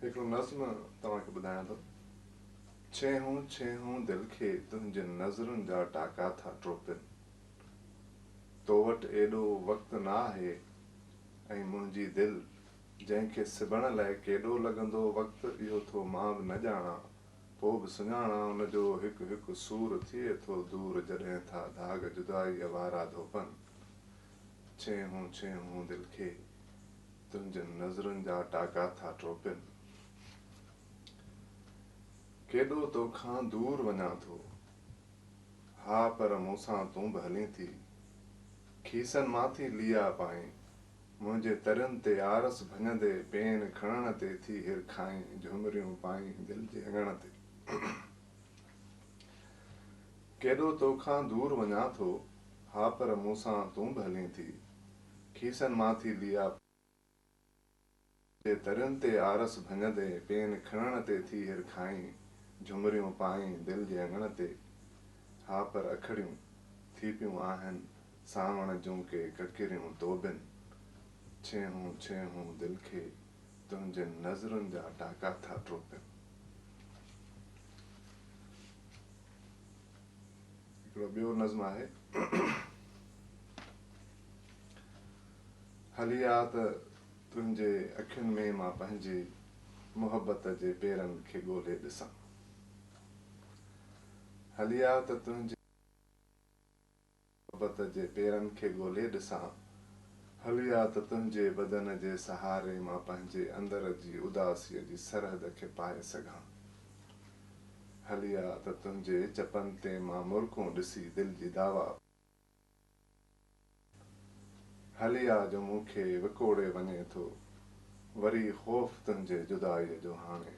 हिकिड़ो नज़्म तव्हांखे ॿुधायां थो। छेहूं छेहूं दिलि खे तुंहिंजे नज़रुनि जा टाका था टोपनि। तो वटि एॾो वक़्तु न आहे ऐं मुंहिंजी दिलि जंहिंखे सिबण लाइ केॾो लॻंदो वक़्तु इहो थो मां बि न ॼाणा। पोइ बि सुञाणा उनजो हिकु हिकु सूर थिए थो दूर जॾहिं था दाग़ जुदाईअ वारा धोपनि। छेहूं छेहूं दिलि खे तुंहिंजे नज़रुनि जा टाका था टोपनि। केॾो तोखां दूर वञा थो, हा पर मूंसां तूं बि हलीं थी। खीसनि मां थी लिया पाईं, मुंहिंजे तरनि ते आरस भञंदे पेन खणण ते थी हिरखाईं, झुमरियूं पाईं दिलि जे अङण ते। केॾो तोखां दूर वञा थो, हा पर मूंसां तूं बि हलीं थी। खीसनि मां थी लिया मुंहिंजे तरनि ते आरस भञंदे पेन खणण ते थी हिरखाईं, झुमरियूं पाईं दिलि जे अङण ते। हा पर अखड़ियूं थी पियूं आहिनि सावण जूं के ककिरियूं तोबनि। छेहूं छेहूं दिलि खे तुंहिंजे नज़रुनि जा टाका था टोपनि। हिकिड़ो ॿियो नज़्म आहे। हली आ त तुंहिंजे अखियुनि में मां पंहिंजी मुहबत जे पेरनि खे ॻोल्हे ॾिसां। हली आ त तुंहिंजे मुहबत जे पेरनि खे ॻोल्हे ॾिसां। हली आ त तुंहिंजे बदन जे सहारे मां पंहिंजे अंदर जी उदासीअ जी सरहद खे पाए सघां। हली आ त तुंहिंजे चपनि ते मां मुर्कूं ॾिसी दिलि जी दावा। हली आ जो मूंखे विकोड़े वञे थो वरी ख़ौफ़ तुंहिंजे जुदाईअ जो हाणे।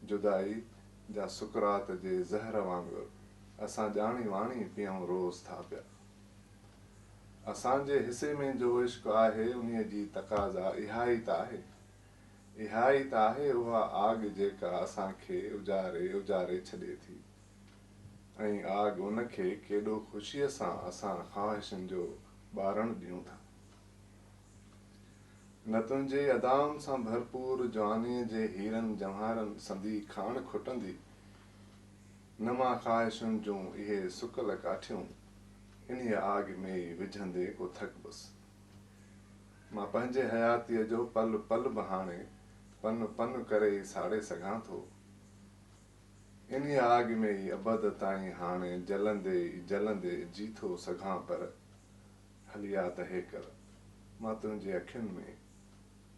जुदाई जा सुकरात जे ज़हर वांगुरु असां ॼाणी वाणी पियूं रोज़ था पिया। असांजे हिसे में जो इश्क़ आहे उन्हीअ जी तक़ाज़ा इहा ई त आहे। इहा ई त आहे उहा आग जेका असांखे उजारे उजारे छॾे थी। ऐं आग उनखे केॾो ख़ुशीअ सां असां ख़्वाहिशुनि जो ॿारणु ॾियूं था। न तुंहिंजे अदाउनि सां भरपूर जवानीअ जे हीरनि जवाहरनि संदी खाण खुटंदी। न मां ख़्वाहिशुनि जूं इहे सुकल काठियूं इन्हीअ आग में ई विझंदे को थकबसि। मां पंहिंजे हयातीअ जो पल पल बि हाणे पन पन करे ई साड़े सघां थो। इन्हीअ आग में ई अबद ताईं हाणे जलंदे जी थो सघां। पर हली आ त हे कर मां तुंहिंजे अखियुनि में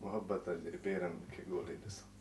मुहबत जे पेरनि खे ॻोल्हे ॾिसां।